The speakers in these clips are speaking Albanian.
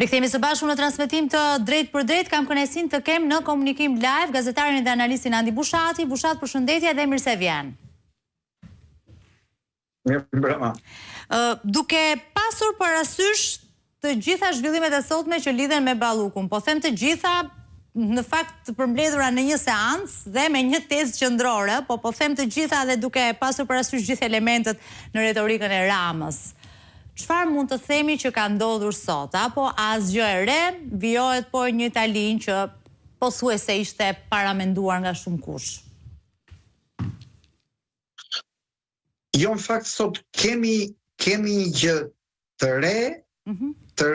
Rikthehemi së bashku në transmetim të drejt për drejt. Kam kënaqësinë të kem në komunikim live gazetarin dhe analistin Andi Bushati. Bushat, përshëndetje dhe mirë se vjen. Mirëmbrëma. Duke pasur parasysh të gjitha zhvillimet e sotme që lidhen me Ballukun, po them të gjitha në fakt të përmbledhura në një seancë dhe me një tezë qendrore, po them të gjitha dhe duke pasur parasysh gjithë elementet në retorikën e Ramës. Çfarë mund të themi që ka ndodhur sot? Apo asgjë e re, vijohet po një Italinë që pothuajse ishte paramenduar nga shumë kush? Jo, në fakt sot kemi një gjë të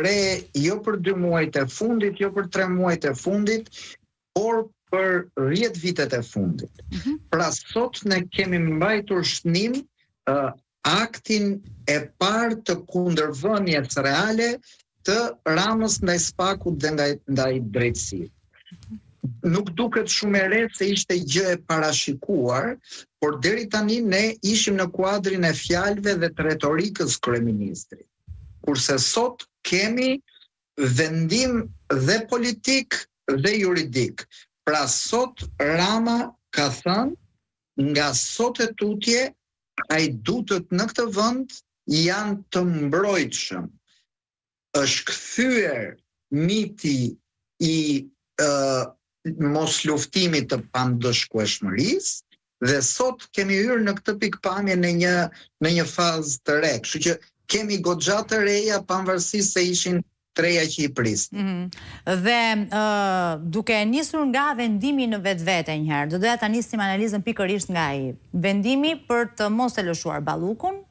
re jo për 2 muajt e fundit, jo për 3 muajt e fundit, por për 10 vitet e fundit. Pra sot ne kemi mbajtur shënim aktin e parë të kundërvënies reale të Ramës ndaj Spakut dhe ndaj drejtësisë. Nuk duket shumë e re se ishte gjë e parashikuar, por deri tani ne ishim në kuadrin e fjalëve dhe të retorikës kryeministrit. Kurse sot kemi vendim dhe politik dhe juridik. Pra sot Rama ka thënë nga sot e tutje ai dutët në këtë vend janë të mbrojtshëm. Është kthyer miti i mos luftimit të pandëshkueshmërisë dhe sot kemi hyrë në këtë pikpamje në një fazë të re. Kështu që kemi goxha të reja pavarësisht se ishin treja që i prisnin. Dhe duke nisur nga vendimi në vetvete një herë, do doja ta nisim analizën pikërisht nga ai. Vendimi për të mos e lëshuar Ballukun,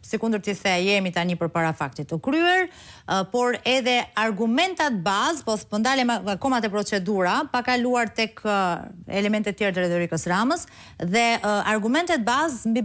si kundër t'i the jemi tani përpara faktit të kryer, por edhe argumentat bazë, po ndalem akoma te procedura, pa kaluar tek elementet tjerë të retorikës Ramës, dhe argumentet bazë mbi